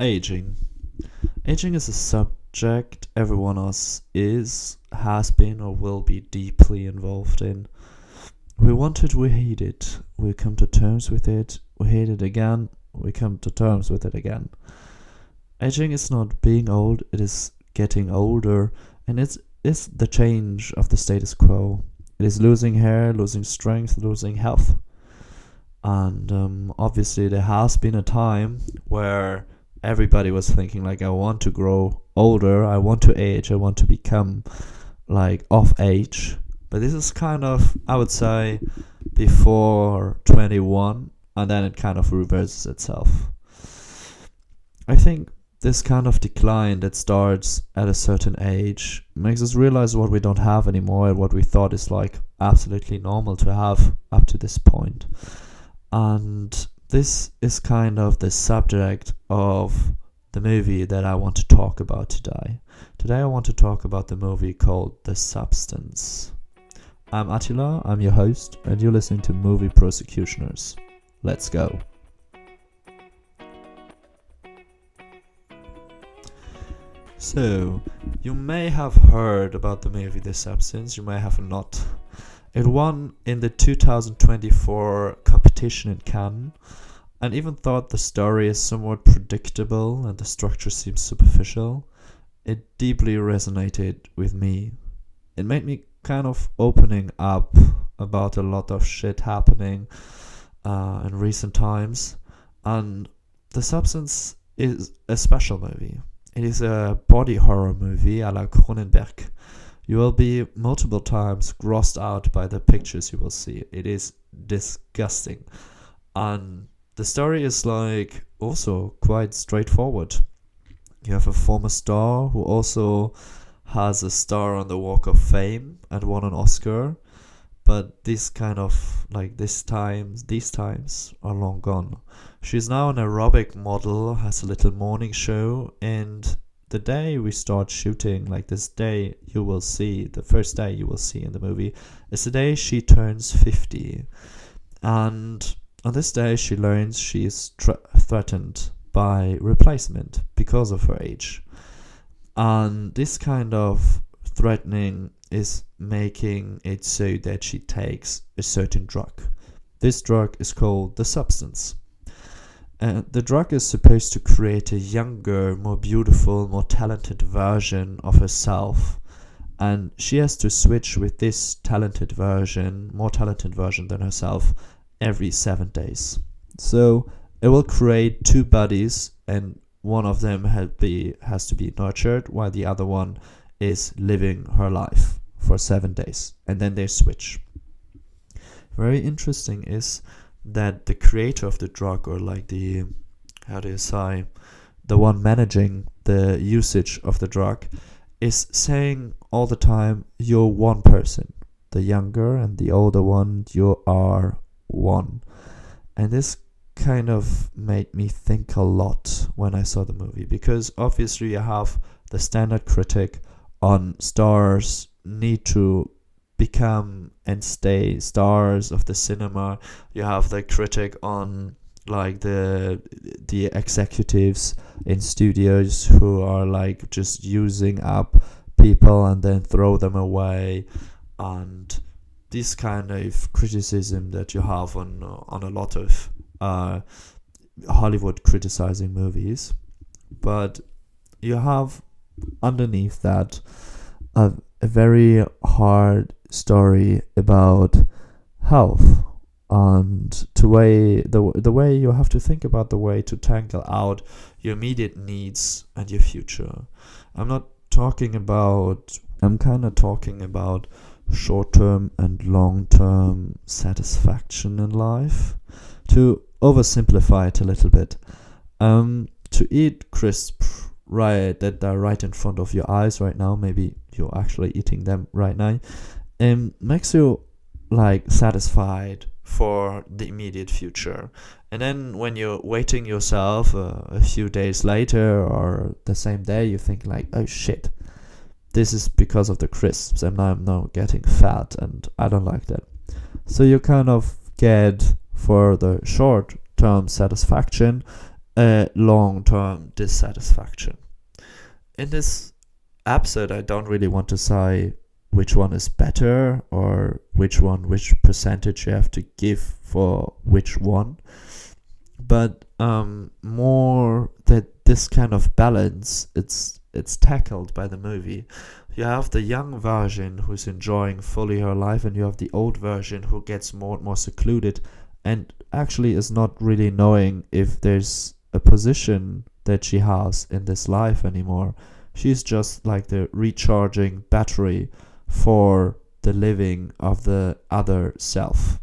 Aging. Aging is a subject everyone else has been, or will be deeply involved in. We want it, we hate it. We come to terms with it, we hate it again, we come to terms with it again. Aging is not being old, it is getting older, and it's the change of the status quo. It is losing hair, losing strength, losing health. And obviously there has been a time where everybody was thinking like, I want to grow older, I want to age, I want to become like of age. But this is kind of, I would say, before 21, and then it kind of reverses itself. I think this kind of decline that starts at a certain age makes us realize what we don't have anymore and what we thought is like absolutely normal to have up to this point. And this is kind of the subject of the movie that I want to talk about today. Today I want to talk about the movie called The Substance. I'm Attila, I'm your host, and you're listening to Movie Prosecutioners. Let's go. So, you may have heard about the movie The Substance, you may have not. It won in the 2024 competition in Cannes, and even thought the story is somewhat predictable and the structure seems superficial. It deeply resonated with me. It made me kind of opening up about a lot of shit happening in recent times. And The Substance is a special movie. It is a body horror movie a la Cronenberg. You will be multiple times grossed out by the pictures you will see. It is disgusting. And the story is like also quite straightforward. You have a former star who also has a star on the Walk of Fame and won an Oscar. But these times are long gone. She's now an aerobic model, has a little morning show, and the day we start shooting, like this day you will see, the first day you will see in the movie, is the day she turns 50. And on this day she learns she is threatened by replacement because of her age. And this kind of threatening is making it so that she takes a certain drug. This drug is called The Substance. The drug is supposed to create a younger, more beautiful, more talented version of herself. And she has to switch with this more talented version than herself, every 7 days. So it will create two bodies, and one of them has to be nurtured, while the other one is living her life for 7 days. And then they switch. Very interesting is that the creator of the drug, or like the one managing the usage of the drug, is saying all the time, you're one person. The younger and the older one, you are one. And this kind of made me think a lot when I saw the movie, because obviously you have the standard critic on stars need to become and stay stars of the cinema. You have the critic on like the executives in studios who are like just using up people and then throw them away, and this kind of criticism that you have on a lot of Hollywood criticizing movies. But you have underneath that a very hard story about health, and the way you have to think about the way to tackle out your immediate needs and your future. I'm kind of talking about short-term and long-term satisfaction in life. To oversimplify it a little bit, to eat crisp that are right in front of your eyes right now, maybe you're actually eating them right now, makes you like satisfied for the immediate future. And then when you're waiting yourself a few days later or the same day, you think like, oh shit, this is because of the crisps and I'm now getting fat and I don't like that. So you kind of get, for the short term satisfaction, a long-term dissatisfaction. In this episode, I don't really want to say which one is better or which percentage you have to give for which one, but more that this kind of balance, it's tackled by the movie. You have the young version who's enjoying fully her life, and you have the old version who gets more and more secluded and actually is not really knowing if there's a position that she has in this life anymore. She's just like the recharging battery for the living of the other self.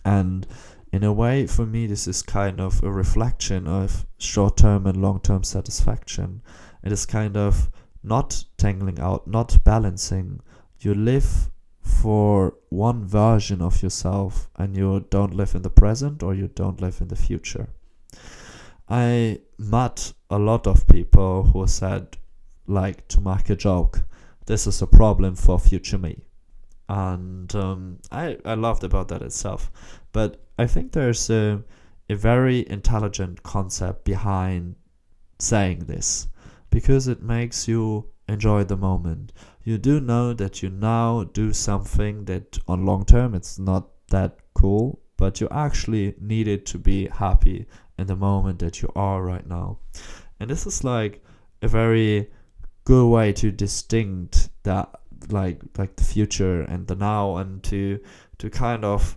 And in a way, for me, this is kind of a reflection of short-term and long-term satisfaction. It is kind of not tangling out, not balancing. You live for one version of yourself and you don't live in the present or you don't live in the future. I met a lot of people who said, like, to make a joke, this is a problem for future me. And I loved about that itself. But I think there's a very intelligent concept behind saying this, because it makes you enjoy the moment. You do know that you now do something that on long term it's not that cool, but you actually need it to be happy in the moment that you are right now. And this is like a very good way to distinct that, like the future and the now, and to kind of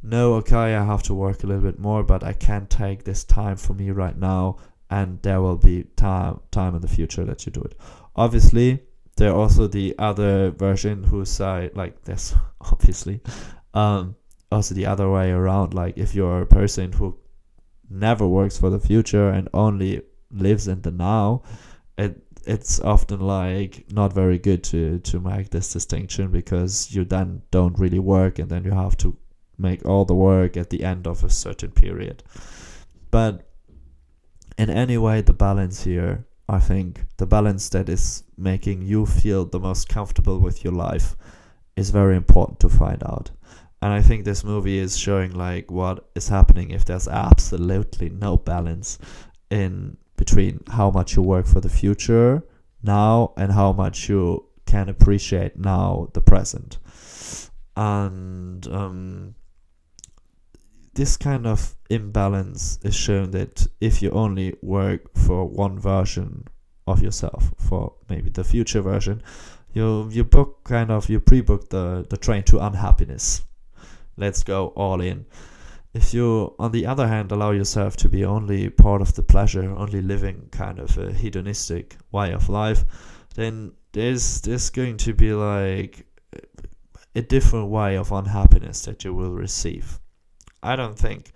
know, okay, I have to work a little bit more, but I can't take this time for me right now, and there will be time in the future that you do it. Obviously, there are also the other version who say like this, obviously. Also the other way around, like if you're a person who never works for the future and only lives in the now, it's often like not very good to make this distinction, because you then don't really work and then you have to make all the work at the end of a certain period. But in any way, the balance here, I think the balance that is making you feel the most comfortable with your life is very important to find out. And I think this movie is showing like what is happening if there's absolutely no balance in between how much you work for the future now and how much you can appreciate now the present. And this kind of imbalance is shown that if you only work for one version of yourself, for maybe the future version, you pre-book the train to unhappiness. Let's go all in. If you, on the other hand, allow yourself to be only part of the pleasure, only living kind of a hedonistic way of life, then there's going to be like a different way of unhappiness that you will receive. I don't think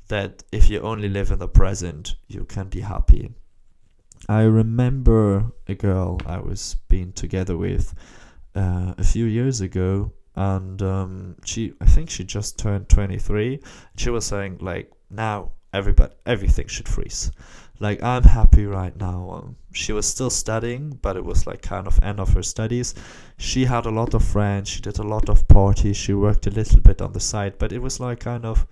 that if you only live in the present, you can be happy. I remember a girl I was being together with a few years ago, and I think she just turned 23. She was saying like, now everything should freeze. Like, I'm happy right now. She was still studying, but it was like kind of end of her studies. She had a lot of friends. She did a lot of parties. She worked a little bit on the side, but it was like kind of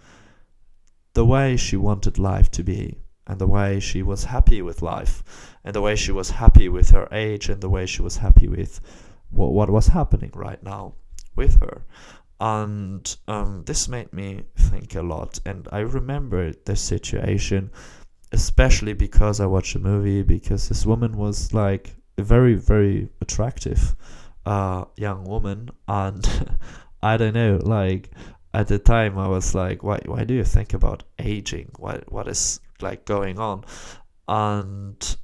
the way she wanted life to be, and the way she was happy with life, and the way she was happy with her age, and the way she was happy with what was happening right now with her. And this made me think a lot. And I remember this situation, especially because I watched a movie, because this woman was like a very, very attractive young woman. And I don't know, like at the time I was like, why do you think about aging? What is like going on? And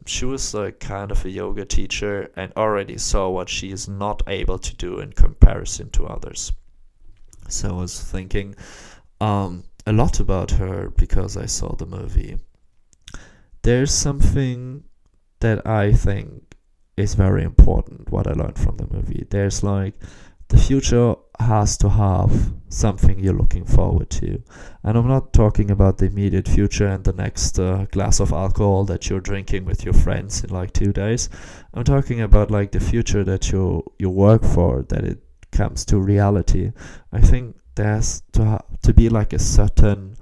she was like kind of a yoga teacher and already saw what she is not able to do in comparison to others. So I was thinking a lot about her because I saw the movie. There's something that I think is very important, what I learned from the movie. There's like, the future has to have something you're looking forward to. And I'm not talking about the immediate future and the next glass of alcohol that you're drinking with your friends in like 2 days. I'm talking about like the future that you work for, that it comes to reality. I think there's to be like a certain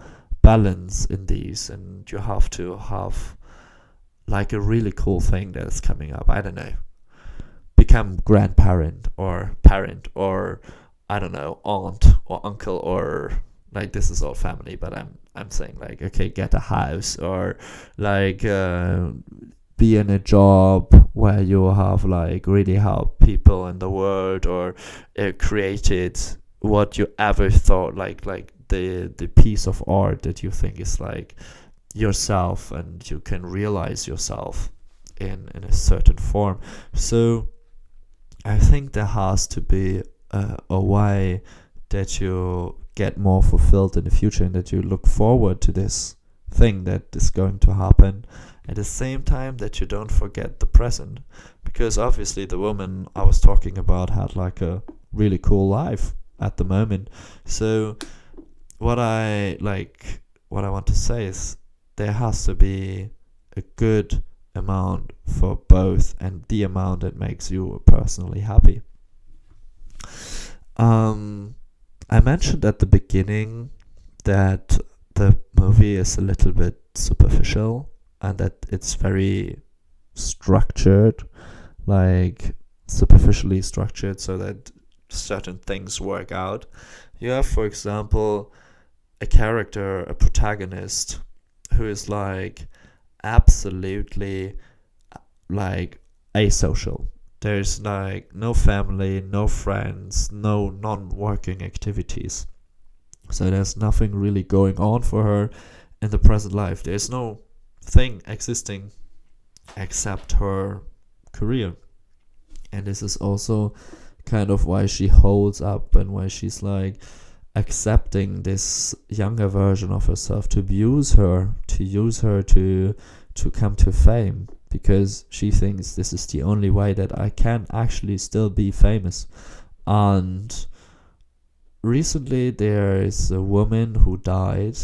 balance in these, and you have to have like a really cool thing that's coming up. I don't know, become grandparent or parent, or I don't know, aunt or uncle, or like, this is all family, but I'm saying like, okay, get a house, or like be in a job where you have like really help people in the world, or created what you ever thought, like the piece of art that you think is like yourself, and you can realize yourself in a certain form. So I think there has to be a way that you get more fulfilled in the future, and that you look forward to this thing that is going to happen, at the same time that you don't forget the present. Because obviously the woman I was talking about had like a really cool life at the moment. So what I want to say is, there has to be a good amount for both, and the amount that makes you personally happy. I mentioned at the beginning that the movie is a little bit superficial, and that it's very structured, like superficially structured, so that certain things work out. You have, for example, a character, a protagonist, who is like absolutely like asocial. There's like no family, no friends, no non-working activities. So there's nothing really going on for her in the present life. There's no thing existing except her career. And this is also kind of why she holds up, and why she's like accepting this younger version of herself to use her to come to fame, because she thinks this is the only way that I can actually still be famous. And recently there is a woman who died,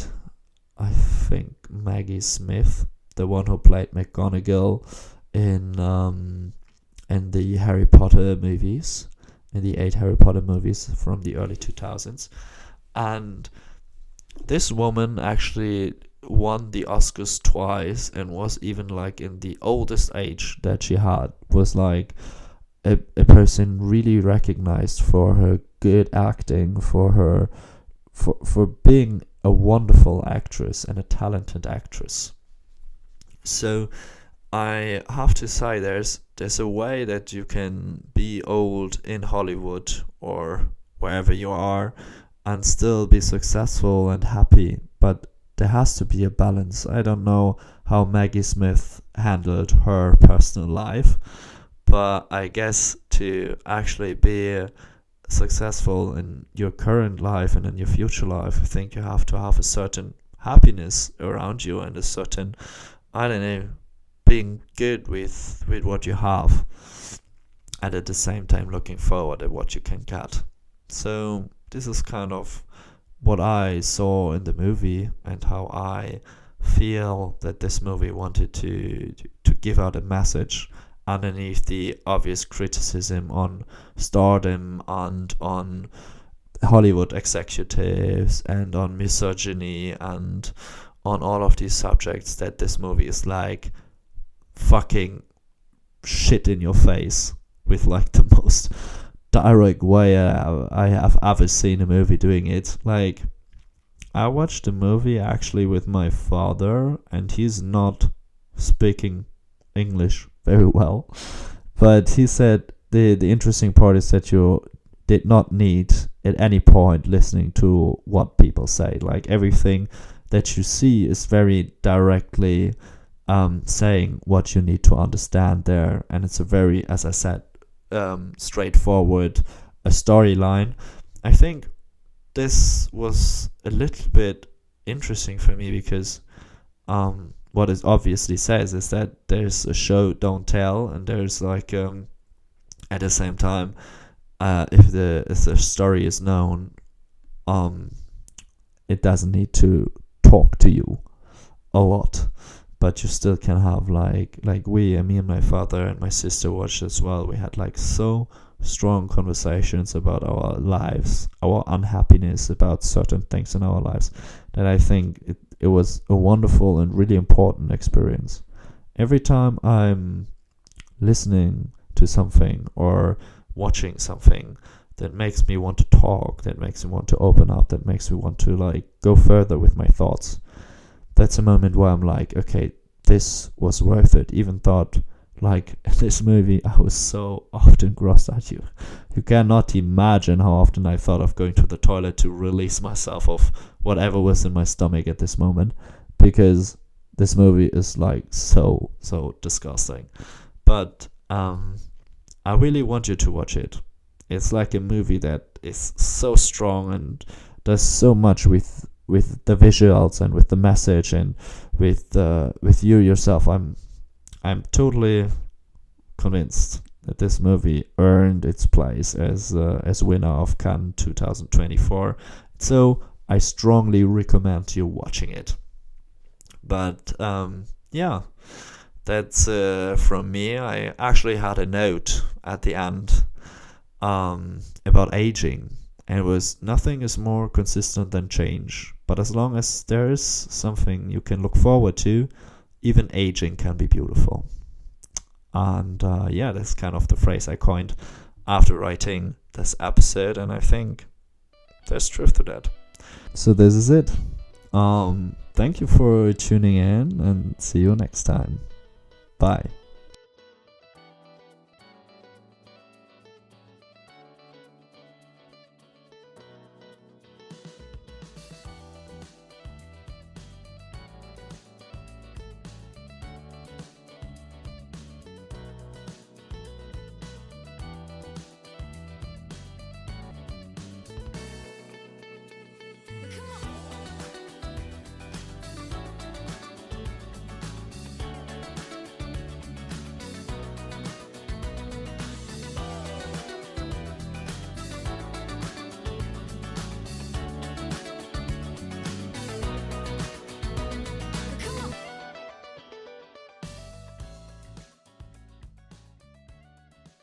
I think Maggie Smith, the one who played McGonagall in the Harry Potter movies, in the 8 Harry Potter movies from the early 2000s. And this woman actually won the Oscars twice, and was even like in the oldest age that she had, was like a person really recognized for her good acting, for being a wonderful actress and a talented actress. So I have to say, there's a way that you can be old in Hollywood or wherever you are and still be successful and happy, but there has to be a balance. I don't know how Maggie Smith handled her personal life, but I guess to actually be successful in your current life and in your future life, I think you have to have a certain happiness around you, and a certain, I don't know, being good with what you have, and at the same time looking forward at what you can get. So this is kind of what I saw in the movie, and how I feel that this movie wanted to give out a message underneath the obvious criticism on stardom and on Hollywood executives and on misogyny and on all of these subjects, that this movie is like fucking shit in your face with like the most direct way I have ever seen a movie doing it. Like, I watched the movie actually with my father, and he's not speaking English very well, but he said the interesting part is that you did not need at any point listening to what people say. Like, everything that you see is very directly saying what you need to understand there, and it's a very, as I said, straightforward a storyline. I think this was a little bit interesting for me, because what it obviously says is that there's a show, don't tell, and there's like at the same time, if the story is known, it doesn't need to talk to you a lot, but you still can have like me and my father and my sister watched as well. We had like so strong conversations about our lives, our unhappiness about certain things in our lives, that I think it was a wonderful and really important experience. Every time I'm listening to something or watching something that makes me want to talk, that makes me want to open up, that makes me want to like go further with my thoughts, that's a moment where I'm like, okay, this was worth it. Even thought, like, in this movie, I was so often grossed at you. You cannot imagine how often I thought of going to the toilet to release myself of whatever was in my stomach at this moment, because this movie is like so disgusting. But I really want you to watch it. It's like a movie that is so strong and does so much with the visuals and with the message and with you yourself. I'm totally convinced that this movie earned its place as winner of Cannes 2024. So I strongly recommend you watching it. But yeah, that's from me. I actually had a note at the end about aging, and it was, nothing is more consistent than change, but as long as there is something you can look forward to, even aging can be beautiful. And yeah, that's kind of the phrase I coined after writing this episode, and I think there's truth to that. So this is it. Thank you for tuning in, and see you next time. Bye.